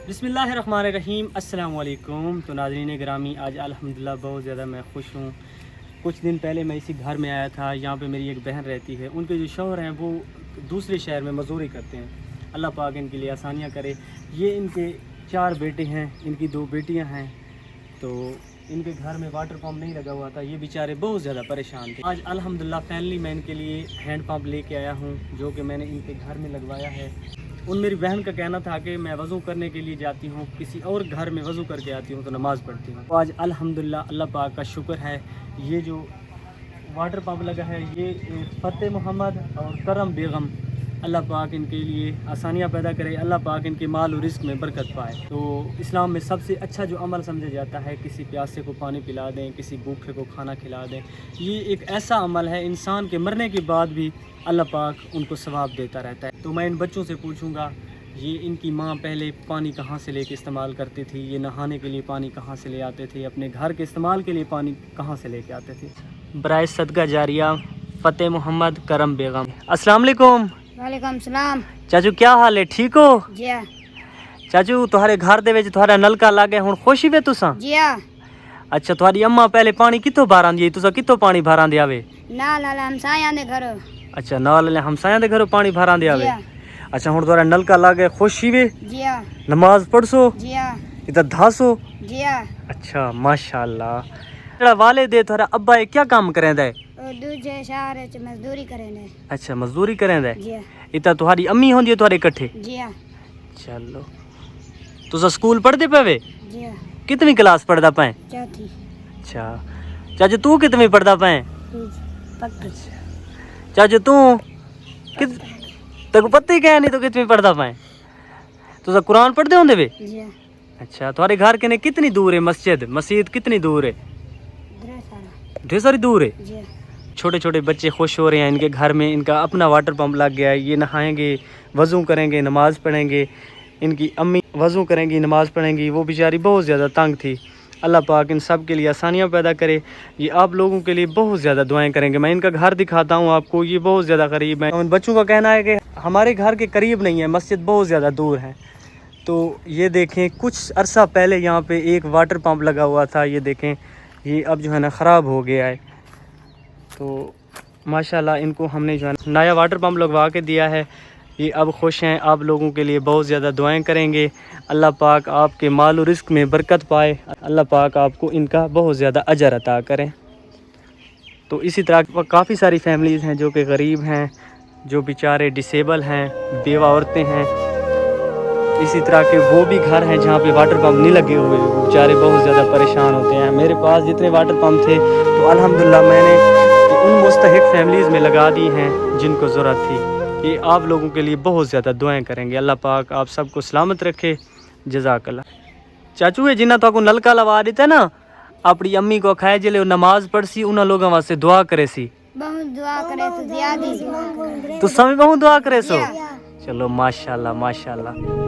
बिस्मिल्लाहिर्रहमानिर्रहीम अस्सलाम वालेकुम। तो नाज़रीन गिरामी, आज अल्हम्दुलिल्लाह बहुत ज़्यादा मैं खुश हूँ। कुछ दिन पहले मैं इसी घर में आया था। यहाँ पे मेरी एक बहन रहती है, उनके जो शौहर हैं वो दूसरे शहर में मज़दूरी करते हैं। अल्लाह पाक इनके लिए आसानियाँ करे। ये इनके 4 बेटे हैं, इनकी 2 बेटियाँ हैं। तो इनके घर में वाटर पम्प नहीं लगा हुआ था, ये बेचारे बहुत ज़्यादा परेशान थे। आज अल्हम्दुलिल्लाह फाइनली मैं इनके लिए हैंड पम्प लेके आया हूँ, जो कि मैंने इनके घर में लगवाया है। उन मेरी बहन का कहना था कि मैं वज़ू करने के लिए जाती हूँ, किसी और घर में वज़ू करके आती हूँ तो नमाज़ पढ़ती हूँ। तो आज अल्हम्दुलिल्लाह अल्लाह पाक का शुक्र है, ये जो वाटर पंप लगा है ये फ़तेह मोहम्मद और करम बेगम, अल्लाह पाक इनके लिए आसानियाँ पैदा करे, अल्लाह पाक इनके माल और रिस्क में बरकत पाए। तो इस्लाम में सबसे अच्छा जो अमल समझा जाता है, किसी प्यासे को पानी पिला दें, किसी भूखे को खाना खिला दें। ये एक ऐसा अमल है, इंसान के मरने के बाद भी अल्लाह पाक उनको सवाब देता रहता है। तो मैं इन बच्चों से पूछूंगा, ये इनकी माँ पहले पानी कहाँ से लेके इस्तेमाल करती थी, ये नहाने के लिए पानी कहाँ से ले आते थे, अपने घर के इस्तेमाल के लिए पानी कहाँ से लेके आते थे। बराए सदका जारिया फ़तेह मोहम्मद करम बेगम। अस्सलाम वालेकुम। वालेकुम सलाम। चाचू क्या हाल है, ठीक हो? जी चाचू तुम्हारे घर दे विच तुम्हारा नलका लागे हुण खुशी वे तुसा? जी। अच्छा, तुम्हारी अम्मा पहले पानी कित्थों बारां दी, तुसा कित्थों पानी बारां दे आवे? नाल हमसायां दे घरों। अच्छा, नाल हमसायां दे घरों पानी बारां दे आवे। अच्छा, हुण तुम्हारा नलका लागे खुशी वे? जी। नमाज पढ़सो? जी। इधर धासो? जी। अच्छा माशाअल्लाह। जेड़ा वालिद है तुम्हारा अब्बा है क्या काम करेंदा है? दूजे शहर च मजदूरी करेंदे। अच्छा, मजदूरी करेंदा है। जी। इता तुम्हारी अम्मी होंदी है तुम्हारे इकट्ठे? जी। चलो, तुसा स्कूल पढ़दे पवे? जी। कितनी क्लास पढ़दा पाए? चौथी। अच्छा चाचा, तू कितनी पढ़दा पाए? पक्की। चाचा तू तेको पता ही क्या नहीं तो कितनी पढ़दा पाए? तुसा कुरान पढ़दे होंदे वे? जी। अच्छा, तुम्हारे घर के ने कितनी दूर है मस्जिद कितनी दूर है? ढेर सारी दूर है। जी। छोटे छोटे बच्चे खुश हो रहे हैं, इनके घर में इनका अपना वाटर पंप लग गया है। ये नहाएंगे, वज़ू करेंगे, नमाज़ पढ़ेंगे। इनकी अम्मी वज़ू करेंगी, नमाज़ पढ़ेंगी। वो बेचारी बहुत ज़्यादा तंग थी। अल्लाह पाक इन सब के लिए आसानियाँ पैदा करे। ये आप लोगों के लिए बहुत ज़्यादा दुआएं करेंगे। मैं इनका घर दिखाता हूँ आपको, ये बहुत ज़्यादा करीब है। उन बच्चों का कहना है कि हमारे घर के करीब नहीं है, मस्जिद बहुत ज़्यादा दूर है। तो ये देखें, कुछ अरसा पहले यहाँ पे एक वाटर पंप लगा हुआ था, ये देखें ये अब जो है ना ख़राब हो गया है। तो माशाल्लाह इनको हमने जो है नया वाटर पंप लगवा के दिया है। ये अब खुश हैं, आप लोगों के लिए बहुत ज़्यादा दुआएं करेंगे। अल्लाह पाक आपके माल और रिस्क में बरकत पाए, अल्लाह पाक आपको इनका बहुत ज़्यादा अजर अता करें। तो इसी तरह काफ़ी सारी फैमिलीज़ हैं जो कि गरीब हैं, जो बेचारे डिसेबल हैं, बेवा औरतें हैं। इसी तरह के वो भी घर हैं जहाँ पे वाटर पंप नहीं लगे हुए, वो बेचारे बहुत ज़्यादा परेशान होते हैं। मेरे पास जितने वाटर पंप थे तो अल्हम्दुलिल्लाह मैंने उन मुस्तहिक फैमिलीज़ में लगा दी हैं जिनको ज़रूरत थी। ये आप लोगों के लिए बहुत ज़्यादा दुआएं करेंगे। अल्लाह पाक आप सबको सलामत रखे। जज़ाकल्लाह। चाचू, ये जिन्ना तो नलका लवा देता ना, अपनी अम्मी को खाए जिले नमाज पढ़ सी, उन्होंने लोगों वास्ते दुआ करे सी। बहुत दुआ करे तो ज्यादा तो सभी बहुत दुआ करे सो। चलो माशाल्लाह माशाल्लाह।